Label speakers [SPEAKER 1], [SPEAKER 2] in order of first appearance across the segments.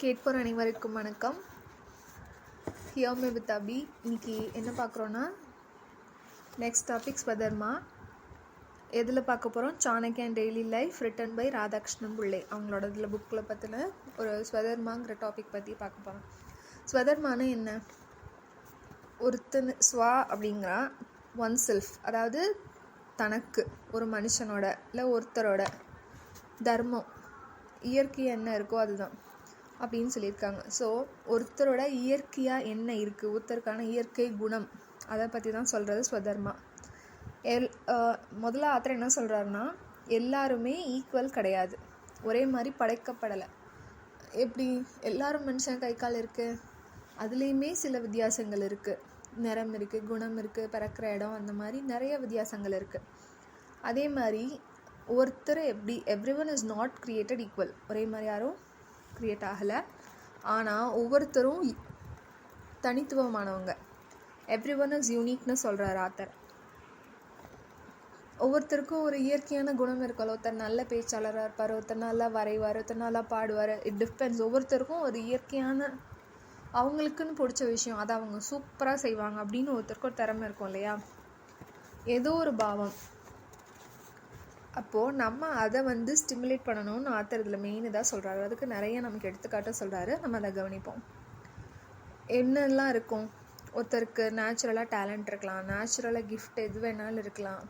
[SPEAKER 1] கேட்போர் அனைவருக்கும் வணக்கம். ஹியோமே வித் அபி. இன்னைக்கு என்ன பார்க்குறோன்னா, நெக்ஸ்ட் டாபிக் ஸ்வதர்மா. எதில் பார்க்க போகிறோம்? Chanakya in daily life written by Radhakrishnan Pillai. அவங்களோட இதில் புக்கில் பற்றின ஒரு ஸ்வதர்மாங்கிற டாபிக் பற்றி பார்க்க போகிறோம். ஸ்வதர்மானா என்ன? ஒருத்தன் ஸ்வா அப்படிங்கிறா ஒன் செல்ஃப், அதாவது தனக்கு, ஒரு மனுஷனோட இல்லை ஒருத்தரோட தர்மம், இயற்கை என்ன இருக்கோ அதுதான் அப்படின்னு சொல்லியிருக்காங்க. ஸோ ஒருத்தரோட இயற்கையாக என்ன இருக்குது, ஒருத்தருக்கான இயற்கை குணம், அதை பற்றி தான் சொல்கிறது ஸ்வதர்மா. முதல்ல ஆத்தர் என்ன சொல்கிறாருன்னா, எல்லாருமே ஈக்குவல் கிடையாது, ஒரே மாதிரி படைக்கப்படலை. எப்படி எல்லாரும் மனுஷன் கை கால் இருக்குது, அதுலேயுமே சில வித்தியாசங்கள் இருக்குது. நிறம் இருக்குது, குணம் இருக்குது, பிறக்கிற இடம், அந்த மாதிரி நிறைய வித்தியாசங்கள் இருக்குது. அதே மாதிரி ஒருத்தர் எப்படி every one is not created equal, ஒரே மாதிரி யாரும் கிரியேட் ஆகலை. ஆனால் ஒவ்வொருத்தரும் தனித்துவமானவங்க. எவ்ரி ஒன் இஸ் யூனிக்னு சொல்கிறார் ஆத்தர். ஒவ்வொருத்தருக்கும் ஒரு இயற்கையான குணம் இருக்கல. ஒருத்தர் நல்ல பேச்சாளராக இருப்பார், ஒருத்தர் நல்லா வரைவார், ஒருத்தர் நல்லா பாடுவார். It depends. ஒவ்வொருத்தருக்கும் ஒரு இயற்கையான அவங்களுக்குன்னு பிடிச்ச விஷயம் அதை அவங்க சூப்பராக செய்வாங்க அப்படின்னு ஒருத்தருக்கு ஒரு திறமை இருக்கும் இல்லையா, ஏதோ ஒரு பாவம். அப்போது நம்ம அதை ஸ்டிமுலேட் பண்ணணும்னு ஆத்தர் இதில் மெயின் இதாக சொல்கிறாரு. அதுக்கு நிறைய நமக்கு எடுத்துக்காட்ட சொல்கிறாரு. நம்ம அதை கவனிப்போம். என்னெல்லாம் இருக்கும்? ஒருத்தருக்கு நேச்சுரலாக டேலண்ட் இருக்கலாம், நேச்சுரலாக கிஃப்ட் எது வேணாலும் இருக்கலாம்.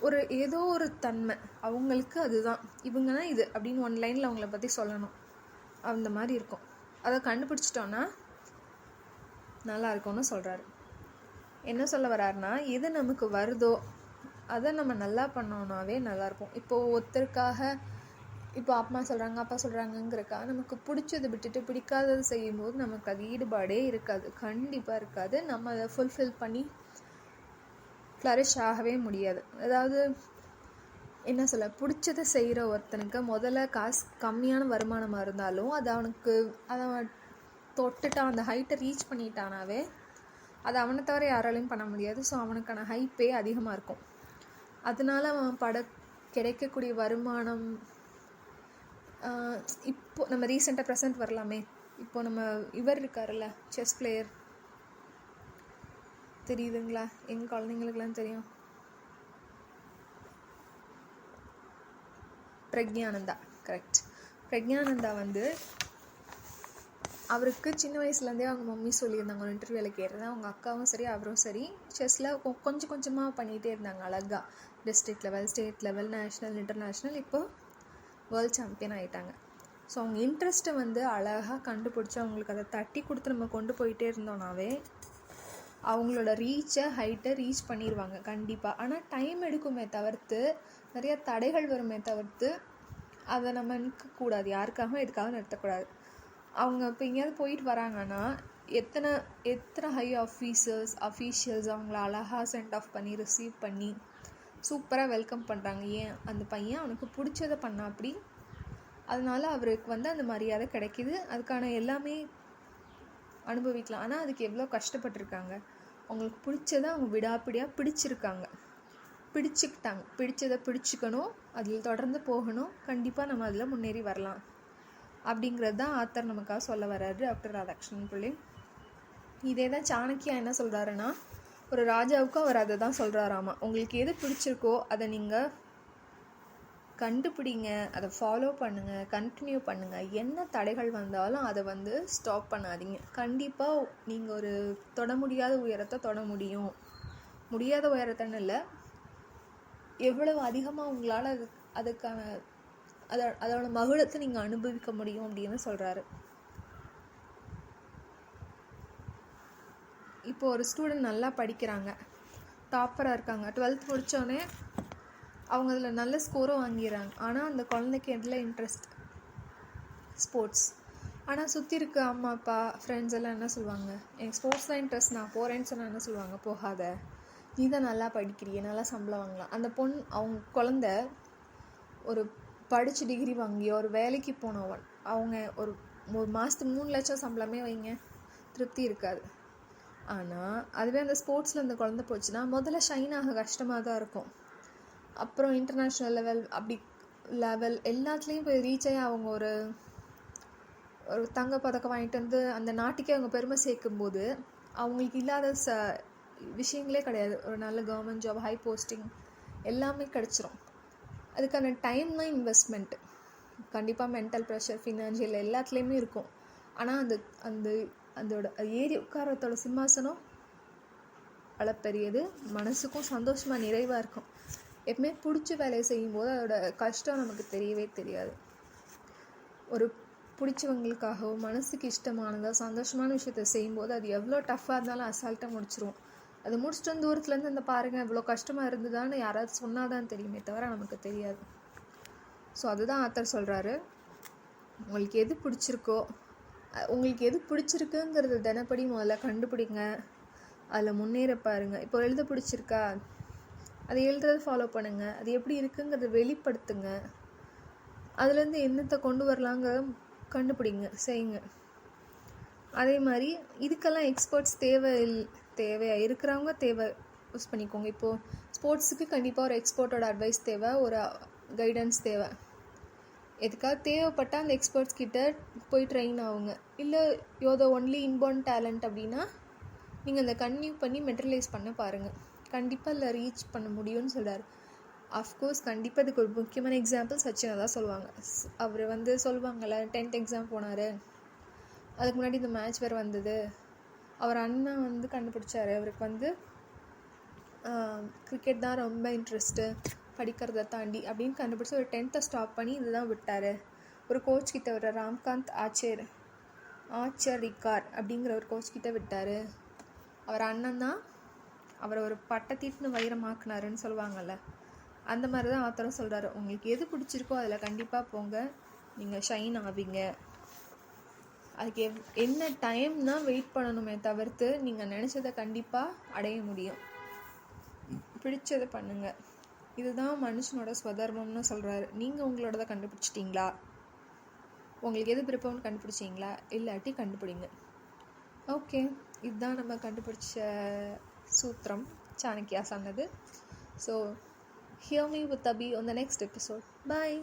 [SPEAKER 1] ஒரு ஏதோ ஒரு தன்மை அவங்களுக்கு, அதுதான் இவங்கன்னா இது அப்படின்னு ஒன் லைனில் அவங்கள பற்றி சொல்லணும், அந்த மாதிரி இருக்கும். அதை கண்டுபிடிச்சிட்டோன்னா நல்லா இருக்கும்னு சொல்கிறாரு. என்ன சொல்ல வர்றாருன்னா, எது நமக்கு வருதோ அதை நம்ம நல்லா பண்ணோன்னாவே நல்லாயிருக்கும். இப்போது ஒருத்தருக்காக, இப்போ அம்மா சொல்கிறாங்க அப்பா சொல்கிறாங்கங்கிறக்கா நமக்கு பிடிச்சதை விட்டுட்டு பிடிக்காதது செய்யும்போது நமக்கு அது ஈடுபாடே இருக்காது, கண்டிப்பாக இருக்காது. நம்ம அதை ஃபுல்ஃபில் பண்ணி ஃப்ளரிஷ் ஆகவே முடியாது. அதாவது என்ன சொல்ல, பிடிச்சதை செய்கிற ஒருத்தனுக்கு முதல்ல காசு கம்மியான வருமானமாக இருந்தாலும் அது அவனுக்கு அதை தொட்டுட்டான், அந்த ஹைட்டை ரீச் பண்ணிட்டானாவே அது அவனை தவிர யாராலையும் பண்ண முடியாது. ஸோ அவனுக்கான ஹைப்பே அதிகமாக இருக்கும். அதனால அவன் கிடைக்கக்கூடிய வருமானம், இப்போ நம்ம ரீசெண்டாக ப்ரெசென்ட் வரலாமே, இப்போ நம்ம இவர் இருக்காருல்ல, செஸ் பிளேயர், தெரியுதுங்களா? எங்கள் குழந்தைங்களுக்குலாம் தெரியும், பிரக்ஞானந்தா. கரெக்ட். பிரக்ஞானந்தா அவருக்கு சின்ன வயசுலேருந்தே அவங்க மம்மி சொல்லியிருந்தாங்க, ஒரு இன்டர்வியூவில் கேட்டிருந்தேன். அவங்க அக்காவும் சரி அவரும் சரி செஸ்ஸில் கொஞ்சம் கொஞ்சமாக பண்ணிகிட்டே இருந்தாங்க அழகாக. District level, state level, national, international, இப்போது வேர்ல்ட் சாம்பியன் ஆகிட்டாங்க. ஸோ அவங்க இன்ட்ரெஸ்ட்டை அழகாக கண்டுபிடிச்சி அவங்களுக்கு அதை தட்டி கொடுத்து நம்ம கொண்டு போயிட்டே இருந்தோம்னாவே அவங்களோட ஹைட்டை ரீச் பண்ணிடுவாங்க கண்டிப்பாக. ஆனால் டைம் எடுக்குமே தவிர்த்து, நிறைய தடைகள் வருமே தவிர்த்து அதை நம்ம நிற்கக்கூடாது, யாருக்காகவும் எதுக்காக நிறுத்தக்கூடாது. அவங்க இப்போ எங்கேயாவது போயிட்டு வராங்கன்னா எத்தனை ஹை அஃபீஷியல்ஸ் அவங்கள அழகாக சென்ட் ஆஃப் பண்ணி ரிசீவ் பண்ணி சூப்பராக வெல்கம் பண்ணுறாங்க. ஏன்? அந்த பையன் அவனுக்கு பிடிச்சதை பண்ண அப்படி, அதனால அவருக்கு அந்த மரியாதை கிடைக்கிது. அதுக்கான எல்லாமே அனுபவிக்கலாம். ஆனால் அதுக்கு எவ்வளோ கஷ்டப்பட்டுருக்காங்க. அவங்களுக்கு பிடிச்சதை அவங்க விடாப்பிடியாக பிடிச்சிக்கிட்டாங்க. பிடிச்சதை பிடிச்சிக்கணும், அதில் தொடர்ந்து போகணும். கண்டிப்பாக நம்ம அதில் முன்னேறி வரலாம் அப்படிங்கிறது தான் ஆத்தர் நமக்காக சொல்ல வர்றாரு, டாக்டர் ராதாகிருஷ்ணன் பிள்ளை. இதே தான் சாணக்கியா என்ன சொல்கிறாருன்னா, ஒரு ராஜாவுக்கும் அவர் அதை தான் சொல்கிறாராமா. உங்களுக்கு எது பிடிச்சிருக்கோ அதை நீங்கள் கண்டுபிடிங்க, அதை ஃபாலோ பண்ணுங்கள், கண்டினியூ பண்ணுங்கள். என்ன தடைகள் வந்தாலும் அதை ஸ்டாப் பண்ணாதீங்க. கண்டிப்பாக நீங்கள் ஒரு தொட முடியாத உயரத்தை தொட முடியும். முடியாத உயரத்தைன்னு இல்லை, எவ்வளவு அதிகமாக உங்களால் அதுக்கான அதோட மகுடத்தை நீங்கள் அனுபவிக்க முடியும் அப்படின்னு சொல்கிறாரு. இப்போ ஒரு ஸ்டூடெண்ட் நல்லா படிக்கிறாங்க, டாப்பராக இருக்காங்க, 12th முடித்தோடனே அவங்க அதில் நல்ல ஸ்கோரும் வாங்கிடுறாங்க. ஆனால் அந்த குழந்தைக்கு எதில் இன்ட்ரெஸ்ட்? ஸ்போர்ட்ஸ். ஆனால் சுற்றி இருக்க அம்மா அப்பா ஃப்ரெண்ட்ஸ் எல்லாம் என்ன சொல்லுவாங்க? எனக்கு ஸ்போர்ட்ஸ் தான் இன்ட்ரெஸ்ட், நான் போகிறேன்னு சொன்னால் என்ன சொல்லுவாங்க? போகாத, நீ தான் நல்லா படிக்கிறிய, நல்லா சம்பளம் வாங்கலாம். அந்த பொண்ணு, அவங்க குழந்த ஒரு படித்து டிகிரி வாங்கியோ ஒரு வேலைக்கு போனவன், அவங்க ஒரு மாதத்துக்கு 3 லட்சம் சம்பளமே வைங்க, திருப்தி இருக்காது. ஆனால் அதுவே அந்த ஸ்போர்ட்ஸில் அந்த குழந்தை போச்சுன்னா முதல்ல ஷைன் ஆக கஷ்டமாக தான் இருக்கும். அப்புறம் இன்டர்நேஷ்னல் லெவல், அப்படி லெவல் எல்லாத்துலேயும் போய் ரீச் ஆகி அவங்க ஒரு தங்க பதக்கம் வாங்கிட்டு வந்து அந்த நாட்டுக்கே அவங்க பெருமை சேர்க்கும்போது அவங்களுக்கு இல்லாத விஷயங்களே கிடையாது. ஒரு நல்ல கவர்மெண்ட் ஜாப், ஹை போஸ்டிங் எல்லாமே கிடச்சிரும். அதுக்கான டைம் தான் இன்வெஸ்ட்மெண்ட்டு. கண்டிப்பாக மென்டல் ப்ரெஷர், ஃபினான்ஷியல் எல்லாத்துலேயுமே இருக்கும். ஆனால் அந்த அதோட ஏறி உட்காரத்தோட சிம்மாசனம் அளப்பெரியது. மனசுக்கும் சந்தோஷமாக நிறைவாக இருக்கும். எப்பவுமே பிடிச்ச வேலையை செய்யும்போது அதோட கஷ்டம் நமக்கு தெரியவே தெரியாது. ஒரு பிடிச்சவங்களுக்காகவோ மனசுக்கு இஷ்டமானதோ சந்தோஷமான விஷயத்த செய்யும்போது அது எவ்வளோ டஃப்பாக இருந்தாலும் அசால்ட்டாக முடிச்சிருவோம். அது முடிச்சுட்டு வந்து தூரத்துலேருந்து அந்த பாருங்கள் இவ்வளோ கஷ்டமாக இருந்ததான்னு யாராவது சொன்னாதான் தெரியுமே தவிர நமக்கு தெரியாது. ஸோ அதுதான் ஆத்தர் சொல்கிறாரு. உங்களுக்கு எது பிடிச்சிருக்கோ, உங்களுக்கு எது பிடிச்சிருக்குங்கிறத தினப்படி முதல்ல கண்டுபிடிங்க. அதில் முன்னேற பாருங்கள். இப்போ எழுத பிடிச்சிருக்கா, அதை எழுதுறது ஃபாலோ பண்ணுங்கள். அது எப்படி இருக்குங்கிறத வெளிப்படுத்துங்க. அதுலேருந்து என்னத்தை கொண்டு வரலாங்கிறத கண்டுபிடிங்க, செய்யுங்க. அதே மாதிரி இதுக்கெல்லாம் எக்ஸ்பர்ட்ஸ் தேவையாக இருக்கிறவங்க யூஸ் பண்ணிக்கோங்க. இப்போது ஸ்போர்ட்ஸுக்கு கண்டிப்பாக ஒரு எக்ஸ்பர்ட்டோட அட்வைஸ் தேவை, ஒரு கைடன்ஸ் தேவை. எதுக்காக தேவைப்பட்டால் அந்த எக்ஸ்பர்ட்ஸ் கிட்ட போய் ட்ரெயின் ஆகுங்க. இல்லை யோத ஒன்லி இன்பார்ன் டேலண்ட் அப்படின்னா நீங்கள் அந்த கன்டினியூ பண்ணி மெட்டீரியலைஸ் பண்ண பாருங்கள். கண்டிப்பாக இல்லை ரீச் பண்ண முடியும்னு சொல்கிறார். அஃப்கோர்ஸ் கண்டிப்பாக இதுக்கு ஒரு முக்கியமான எக்ஸாம்பிள் சச்சினை தான் சொல்லுவாங்க. அவர் சொல்லுவாங்கள்ல 10th எக்ஸாம் போனார், அதுக்கு முன்னாடி இந்த மேட்ச் வேறு வந்தது, அவர் அண்ணன் கண்டுபிடிச்சார். அவருக்கு கிரிக்கெட் தான் ரொம்ப இன்ட்ரெஸ்ட்டு படிக்கிறத தாண்டி அப்படின்னு கண்டுபிடிச்சி ஒரு 10th ஸ்டாப் பண்ணி இதுதான் விட்டார். ஒரு கோச் கிட்ட விடுற ராம்காந்த் ஆச்சரிக்கார் அப்படிங்கிற ஒரு கோச் கிட்ட விட்டார். அவர் அண்ணன் தான் அவரை ஒரு பட்டத்தீட்டுன்னு வைரமாக்குனாருன்னு சொல்லுவாங்கள்ல, அந்த மாதிரி தான் ஆத்தரும் சொல்கிறாரு. உங்களுக்கு எது பிடிச்சிருக்கோ அதில் கண்டிப்பாக போங்க, நீங்கள் ஷைன் ஆவீங்க. அதுக்கு என்ன டைம்னா வெயிட் பண்ணணுமே தவிர்த்து நீங்கள் நினச்சதை கண்டிப்பாக அடைய முடியும். பிடிச்சதை பண்ணுங்கள். இதுதான் மனுஷனோட ஸ்வதர்மம்னு சொல்கிறாரு. நீங்கள் உங்களோட கண்டுபிடிச்சிட்டிங்களா? உங்களுக்கு எது விருப்பம்னு கண்டுபிடிச்சிங்களா? இல்லாட்டி கண்டுபிடிங்க. ஓகே, இதுதான் நம்ம கண்டுபிடிச்ச சூத்திரம் சாணக்கியா சொன்னது. So hear me with Abhi on the next episode. Bye.